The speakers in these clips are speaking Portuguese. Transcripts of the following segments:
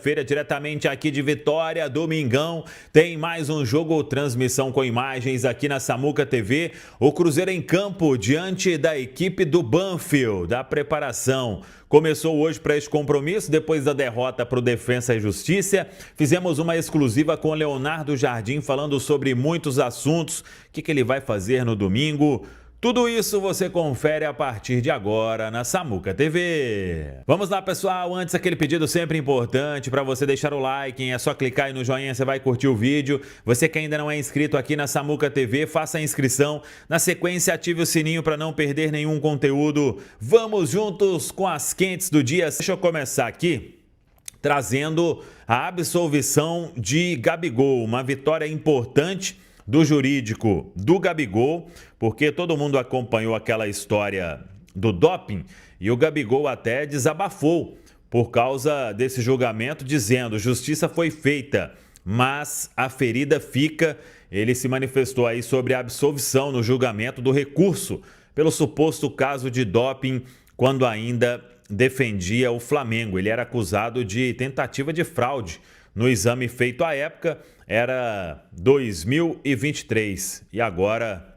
Feira diretamente aqui de Vitória, domingão, tem mais um jogo, transmissão com imagens aqui na Samuca TV. O Cruzeiro em campo diante da equipe do Banfield, da preparação. Começou hoje para este compromisso, depois da derrota para o Defensa e Justiça. Fizemos uma exclusiva com Leonardo Jardim falando sobre muitos assuntos, o que ele vai fazer no domingo. Tudo isso você confere a partir de agora na Samuca TV. Vamos lá, pessoal, antes aquele pedido sempre importante para você deixar o like, é só clicar aí no joinha, você vai curtir o vídeo. Você que ainda não é inscrito aqui na Samuca TV, faça a inscrição. Na sequência, ative o sininho para não perder nenhum conteúdo. Vamos juntos com as quentes do dia. Deixa eu começar aqui trazendo a absolvição de Gabigol, uma vitória importante do jurídico do Gabigol, porque todo mundo acompanhou aquela história do doping e o Gabigol até desabafou por causa desse julgamento, dizendo: justiça foi feita, mas a ferida fica. Ele se manifestou aí sobre a absolvição no julgamento do recurso pelo suposto caso de doping quando ainda defendia o Flamengo. Ele era acusado de tentativa de fraude no exame feito à época, era 2023. E agora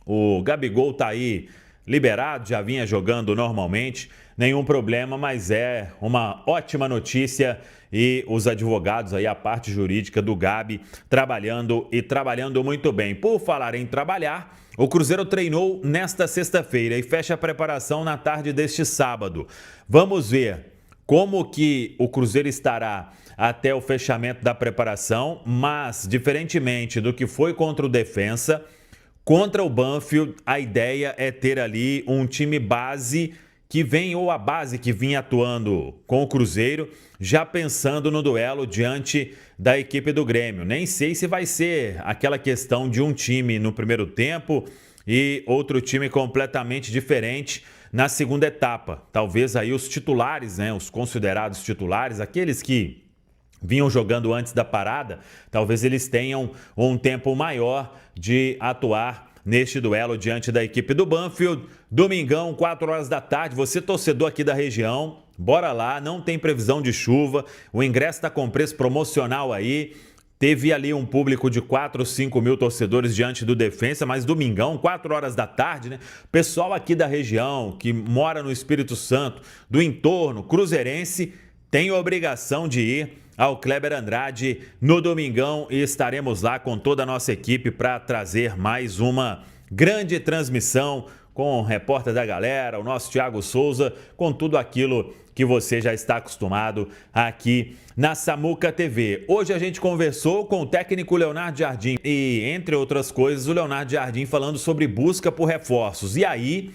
o Gabigol tá aí liberado, já vinha jogando normalmente, nenhum problema, mas é uma ótima notícia. E os advogados aí, a parte jurídica do Gabi, trabalhando e trabalhando muito bem. Por falar em trabalhar, o Cruzeiro treinou nesta sexta-feira e fecha a preparação na tarde deste sábado. Vamos ver como que o Cruzeiro estará até o fechamento da preparação, mas, diferentemente do que foi contra o Defensa, contra o Banfield, a ideia é ter ali um time base que vem, ou a base que vinha atuando com o Cruzeiro, já pensando no duelo diante da equipe do Grêmio. Nem sei se vai ser aquela questão de um time no primeiro tempo e outro time completamente diferente na segunda etapa. Talvez aí os titulares, né, os considerados titulares, aqueles que vinham jogando antes da parada, talvez eles tenham um tempo maior de atuar neste duelo diante da equipe do Banfield. Domingão, 4 horas da tarde, você torcedor aqui da região, bora lá, não tem previsão de chuva, o ingresso está com preço promocional aí. Teve ali um público de 4 ou 5 mil torcedores diante do Defensa, mas domingão, 4 horas da tarde, né? Pessoal aqui da região, que mora no Espírito Santo, do entorno cruzeirense, tem obrigação de ir ao Kleber Andrade no domingão e estaremos lá com toda a nossa equipe para trazer mais uma grande transmissão com o repórter da galera, o nosso Thiago Souza, com tudo aquilo que você já está acostumado aqui na Samuca TV. Hoje a gente conversou com o técnico Leonardo Jardim e, entre outras coisas, o Leonardo Jardim falando sobre busca por reforços. E aí,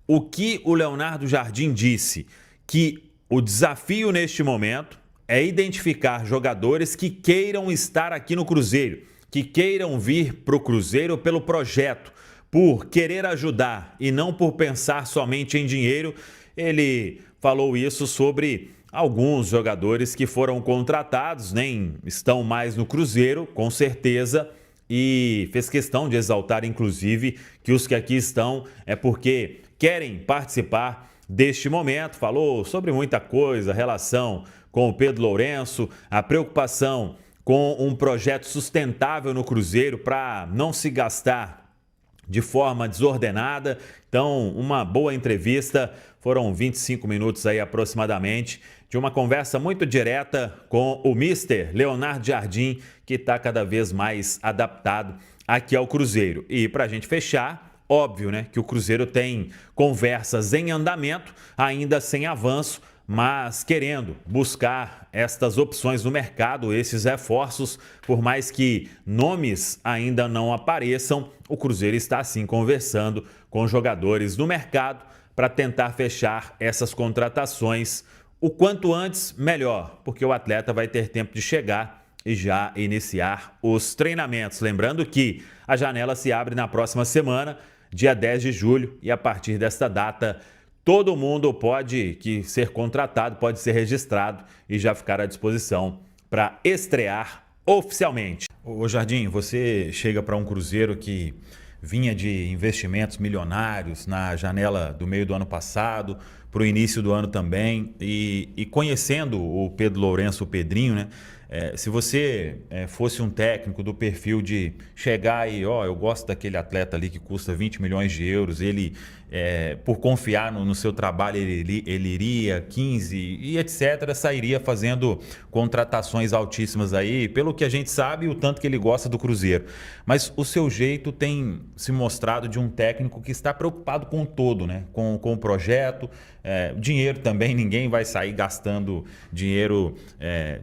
o que o Leonardo Jardim disse? Que o desafio neste momento é identificar jogadores que queiram estar aqui no Cruzeiro, que queiram vir para o Cruzeiro pelo projeto, por querer ajudar e não por pensar somente em dinheiro. Ele falou isso sobre alguns jogadores que foram contratados, nem estão mais no Cruzeiro, com certeza, e fez questão de exaltar, inclusive, que os que aqui estão é porque querem participar deste momento. Falou sobre muita coisa, relação com o Pedro Lourenço, a preocupação com um projeto sustentável no Cruzeiro para não se gastar de forma desordenada. Então, uma boa entrevista, foram 25 minutos aí aproximadamente, de uma conversa muito direta com o Mister Leonardo Jardim, que está cada vez mais adaptado aqui ao Cruzeiro. E para a gente fechar, óbvio, né, que o Cruzeiro tem conversas em andamento, ainda sem avanço, mas querendo buscar estas opções no mercado, esses reforços. Por mais que nomes ainda não apareçam, o Cruzeiro está sim conversando com jogadores no mercado para tentar fechar essas contratações o quanto antes, melhor, porque o atleta vai ter tempo de chegar e já iniciar os treinamentos. Lembrando que a janela se abre na próxima semana, dia 10 de julho, e a partir desta data todo mundo pode ser contratado, pode ser registrado e já ficar à disposição para estrear oficialmente. Ô Jardim, você chega para um Cruzeiro que vinha de investimentos milionários na janela do meio do ano passado, para o início do ano também. E conhecendo o Pedro Lourenço, o Pedrinho, né? Se você fosse um técnico do perfil de chegar e, eu gosto daquele atleta ali que custa 20 milhões de euros, ele, por confiar no seu trabalho, ele iria 15 e etc., sairia fazendo contratações altíssimas aí, pelo que a gente sabe, o tanto que ele gosta do Cruzeiro. Mas o seu jeito tem se mostrado de um técnico que está preocupado com o todo, né? Com o projeto, dinheiro também, ninguém vai sair gastando dinheiro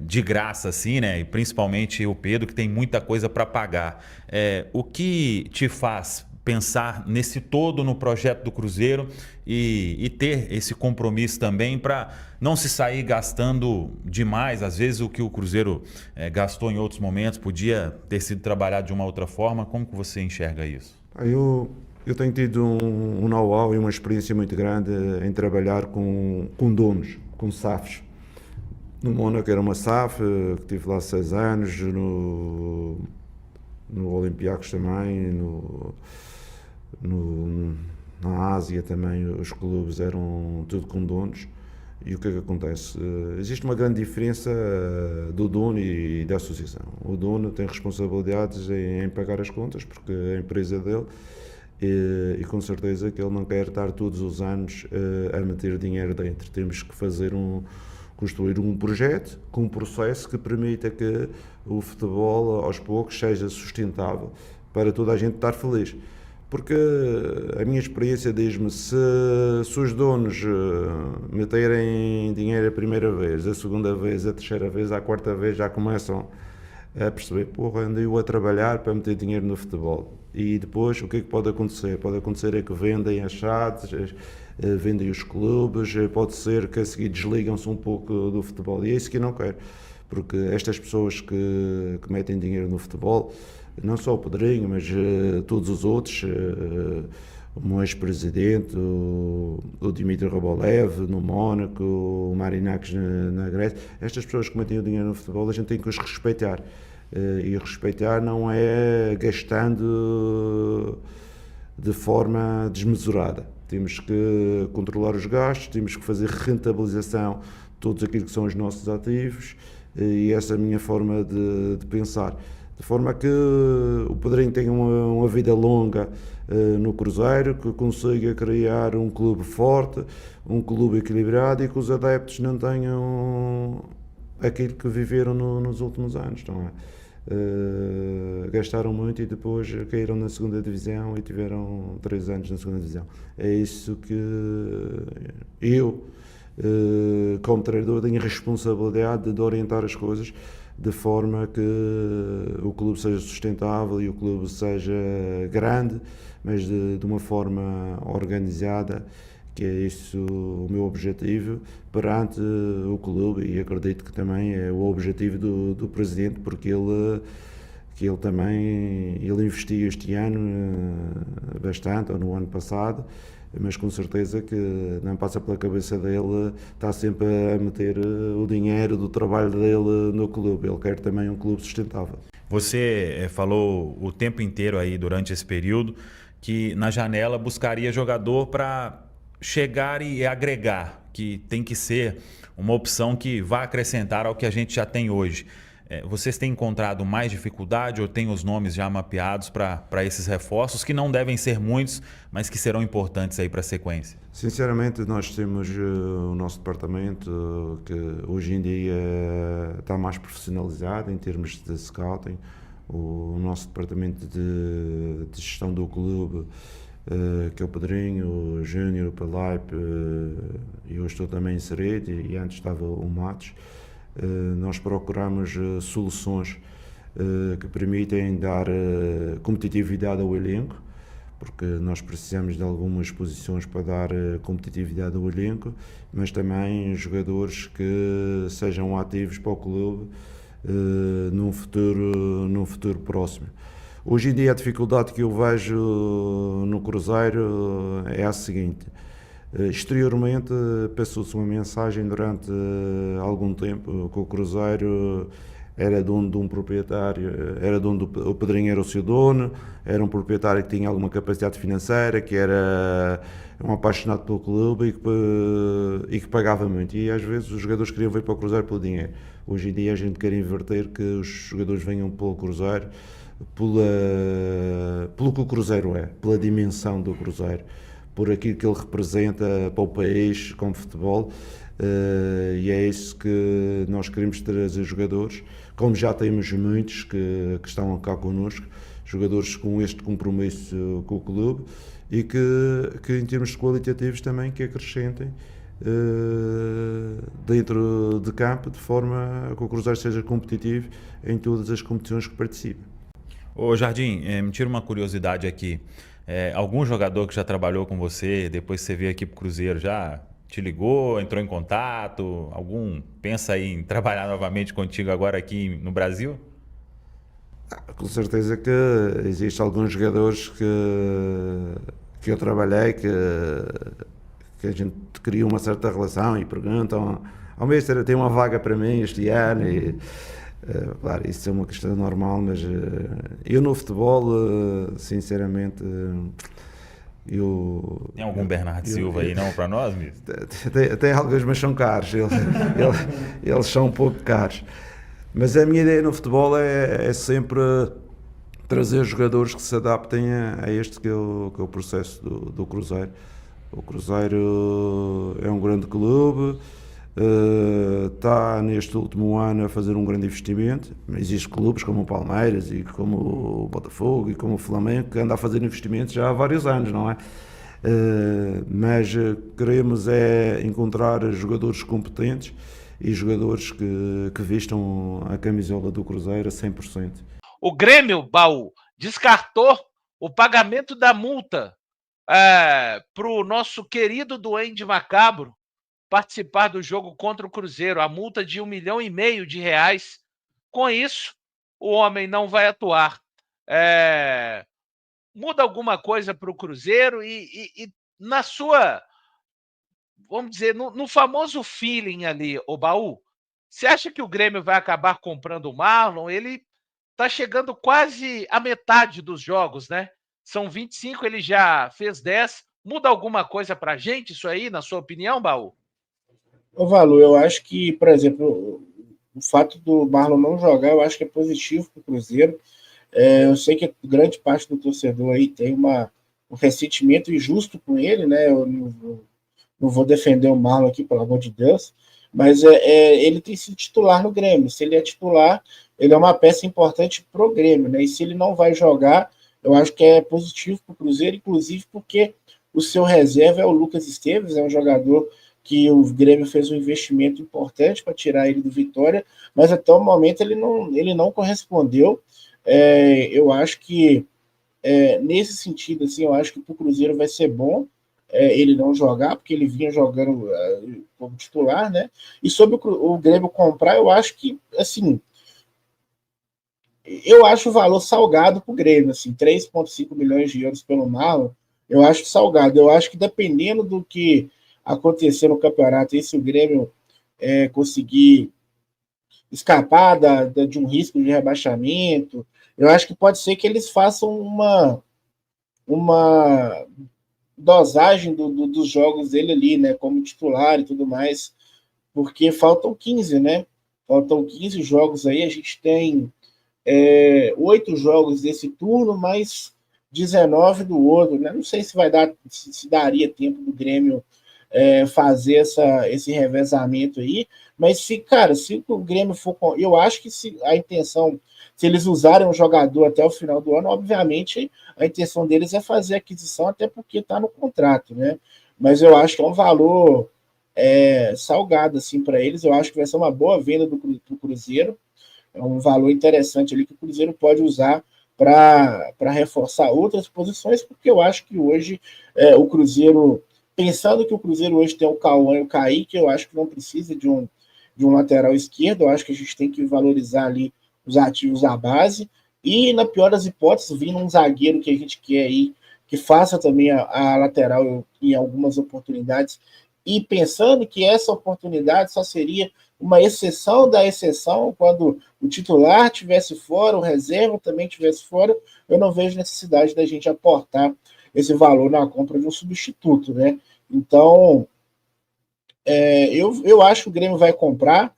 de graça assim, né? E principalmente o Pedro, que tem muita coisa para pagar. O que te faz pensar nesse todo no projeto do Cruzeiro e ter esse compromisso também para não se sair gastando demais? Às vezes o que o Cruzeiro gastou em outros momentos podia ter sido trabalhado de uma outra forma. Como que você enxerga isso? Eu tenho tido um know-how e uma experiência muito grande em trabalhar com donos, com SAFs. No Mónaco era uma SAF, que tive lá 6 anos, no Olympiacos também, na Ásia também os clubes eram tudo com donos. E o que é que acontece? Existe uma grande diferença do dono e da associação. O dono tem responsabilidades em pagar as contas, porque é a empresa dele, e com certeza que ele não quer estar todos os anos a meter dinheiro dentro. Temos que construir um projeto com um processo que permita que o futebol aos poucos seja sustentável para toda a gente estar feliz. Porque a minha experiência diz-me, se os donos meterem dinheiro a primeira vez, a segunda vez, a terceira vez, a quarta vez, já começam a perceber, andei eu a trabalhar para meter dinheiro no futebol. E depois o que é que pode acontecer? Pode acontecer é que vendem as SADs, vendem os clubes, pode ser que a seguir desligam-se um pouco do futebol. E é isso que eu não quero, porque estas pessoas que metem dinheiro no futebol, não só o Pedrinho, mas todos os outros, o meu ex-presidente, o Dimitri Robolev no Mónaco, o Marinakis na Grécia, estas pessoas que metem o dinheiro no futebol, a gente tem que os respeitar. E respeitar não é gastando de forma desmesurada. Temos que controlar os gastos, temos que fazer rentabilização de todos aquilo que são os nossos ativos, e essa é a minha forma de pensar. De forma que o Pedrinho tenha uma vida longa no Cruzeiro, que consiga criar um clube forte, um clube equilibrado, e que os adeptos não tenham aquilo que viveram nos últimos anos. Não é? Gastaram muito e depois caíram na segunda divisão e tiveram 3 anos na segunda divisão. É isso que eu, como treinador, tenho a responsabilidade de orientar as coisas de forma que o clube seja sustentável e o clube seja grande, mas de uma forma organizada, que é isso o meu objetivo perante o clube, e acredito que também é o objetivo do presidente, porque ele também investiu este ano bastante, ou no ano passado, mas com certeza que não passa pela cabeça dele, está sempre a meter o dinheiro do trabalho dele no clube. Ele quer também um clube sustentável. Você falou o tempo inteiro aí durante esse período que na janela buscaria jogador para chegar e agregar, que tem que ser uma opção que vá acrescentar ao que a gente já tem hoje. Vocês têm encontrado mais dificuldade ou têm os nomes já mapeados para esses reforços, que não devem ser muitos, mas que serão importantes aí para a sequência? Sinceramente, nós temos o nosso departamento que hoje em dia está mais profissionalizado em termos de scouting. O nosso departamento de gestão do clube, que é o Pedrinho, o Júnior, o Pelaipe, eu estou também inserido, e antes estava o Matos. Nós procuramos soluções que permitem dar competitividade ao elenco, porque nós precisamos de algumas posições para dar competitividade ao elenco, mas também jogadores que sejam ativos para o clube num futuro próximo. Hoje em dia a dificuldade que eu vejo no Cruzeiro é a seguinte: exteriormente passou-se uma mensagem durante algum tempo que o Cruzeiro era dono de um proprietário, era dono o padrinho era o seu dono, era um proprietário que tinha alguma capacidade financeira, que era um apaixonado pelo clube e que pagava muito. E às vezes os jogadores queriam vir para o Cruzeiro pelo dinheiro. Hoje em dia a gente quer inverter que os jogadores venham pelo Cruzeiro pelo que o Cruzeiro é, pela dimensão do Cruzeiro, por aquilo que ele representa para o país como futebol, e é isso que nós queremos trazer jogadores, como já temos muitos que estão cá connosco, jogadores com este compromisso com o clube e que em termos qualitativos também que acrescentem dentro de campo, de forma a que o Cruzeiro seja competitivo em todas as competições que participa. Ô Jardim, me tira uma curiosidade aqui. Algum jogador que já trabalhou com você, depois que você veio aqui pro Cruzeiro, já te ligou, entrou em contato? Algum pensa aí em trabalhar novamente contigo agora aqui no Brasil? Com certeza que existem alguns jogadores que eu trabalhei, que a gente cria uma certa relação e perguntam ao mestre, tem uma vaga para mim este ano e claro, isso é uma questão normal, mas eu no futebol, sinceramente, Tem algum Bernardo Silva aí não para nós, mesmo? Tem alguns, mas são caros, eles são um pouco caros. Mas a minha ideia no futebol é sempre trazer jogadores que se adaptem a este que é o processo do Cruzeiro. O Cruzeiro é um grande clube, está neste último ano a fazer um grande investimento. Existem clubes como o Palmeiras e como o Botafogo e como o Flamengo que andam a fazer investimentos já há vários anos, não é? Mas queremos encontrar jogadores competentes e jogadores que vistam a camisola do Cruzeiro a 100%. O Grêmio, Baú, descartou o pagamento da multa para o nosso querido Duende Macabro participar do jogo contra o Cruzeiro, a multa de R$ 1,5 milhão. Com isso, o homem não vai atuar. Muda alguma coisa para o Cruzeiro e na sua, vamos dizer, no famoso feeling ali, o Baú, você acha que o Grêmio vai acabar comprando o Marlon? Ele está chegando quase à metade dos jogos, né? São 25, ele já fez 10. Muda alguma coisa para a gente isso aí, na sua opinião, Baú? Ô, Valu, eu acho que, por exemplo, o fato do Marlon não jogar, eu acho que é positivo para o Cruzeiro. Eu sei que grande parte do torcedor aí tem um ressentimento injusto com ele, né? Eu não vou defender o Marlon aqui, pelo amor de Deus, mas ele tem sido titular no Grêmio. Se ele é titular, ele é uma peça importante pro Grêmio, né? E se ele não vai jogar, eu acho que é positivo para o Cruzeiro, inclusive porque o seu reserva é o Lucas Esteves, é um jogador que o Grêmio fez um investimento importante para tirar ele do Vitória, mas até o momento ele não correspondeu. Eu acho que nesse sentido, assim, eu acho que para o Cruzeiro vai ser bom ele não jogar, porque ele vinha jogando como titular, né? E sobre o Grêmio comprar, eu acho que, assim, eu acho o valor salgado para o Grêmio, assim, 3,5 milhões de euros pelo Marlon, eu acho salgado. Eu acho que dependendo do que acontecer no campeonato, e se o Grêmio conseguir escapar de um risco de rebaixamento, eu acho que pode ser que eles façam uma dosagem dos jogos dele ali, né, como titular e tudo mais, porque faltam 15, né? Faltam 15 jogos aí, a gente tem 8 jogos desse turno, mais 19 do outro, né? Não sei se vai dar, se daria tempo do Grêmio fazer esse revezamento aí, mas se o Grêmio for, eu acho que se a intenção, se eles usarem um jogador até o final do ano, obviamente a intenção deles é fazer a aquisição, até porque está no contrato, né? Mas eu acho que é um valor salgado assim para eles. Eu acho que vai ser uma boa venda do Cruzeiro, é um valor interessante ali que o Cruzeiro pode usar para reforçar outras posições, porque eu acho que hoje o Cruzeiro, pensando que o Cruzeiro hoje tem o Cauã e o Kaique, eu acho que não precisa de um lateral esquerdo. Eu acho que a gente tem que valorizar ali os ativos da base e, na pior das hipóteses, vindo um zagueiro que a gente quer aí, que faça também a lateral em algumas oportunidades, e pensando que essa oportunidade só seria uma exceção da exceção, quando o titular tivesse fora, o reserva também tivesse fora, eu não vejo necessidade da gente aportar esse valor na compra de um substituto, né? Então, eu acho que o Grêmio vai comprar,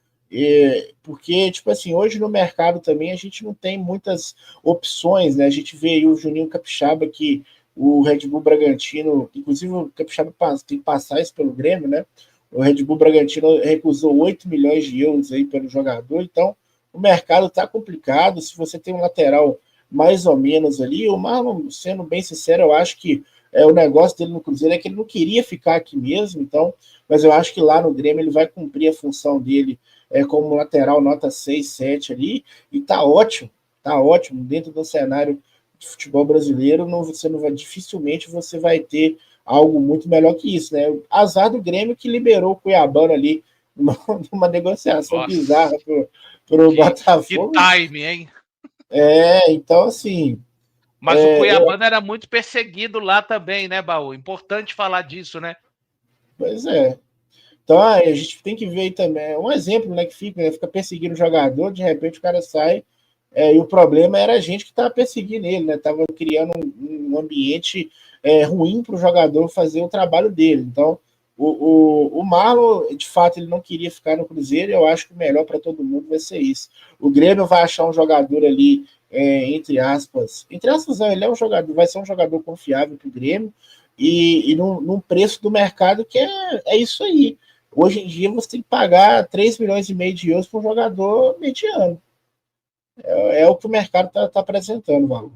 porque, tipo assim, hoje no mercado também a gente não tem muitas opções, né? A gente vê aí o Juninho Capixaba, que o Red Bull Bragantino, inclusive o Capixaba tem que passar isso pelo Grêmio, né? O Red Bull Bragantino recusou 8 milhões de euros aí pelo jogador, então o mercado está complicado. Se você tem um lateral mais ou menos ali, o Marlon, sendo bem sincero, eu acho que o negócio dele no Cruzeiro é que ele não queria ficar aqui mesmo, então, mas eu acho que lá no Grêmio ele vai cumprir a função dele como lateral nota 6, 7 ali, e tá ótimo, dentro do cenário de futebol brasileiro, você não vai, dificilmente você vai ter algo muito melhor que isso, né? Azar do Grêmio que liberou o Cuiabano ali numa negociação Nossa, bizarra pro que Botafogo. time, hein? Então assim, Mas o Cuiabano era muito perseguido lá também, né, Baú? Importante falar disso, né? pois é. Então a gente tem que ver aí também, um exemplo, né, que fica perseguindo o jogador, de repente o cara sai, e o problema era a gente que estava perseguindo ele, né? Tava criando um ambiente ruim para o jogador fazer o trabalho dele. Então, o Marlon, de fato, ele não queria ficar no Cruzeiro, e eu acho que o melhor para todo mundo vai ser isso. O Grêmio vai achar um jogador ali, entre aspas, não, ele é um jogador, vai ser um jogador confiável para o Grêmio, e num preço do mercado que é isso aí. Hoje em dia você tem que pagar 3 milhões e meio de euros para um jogador mediano. É o que o mercado está apresentando, Valor.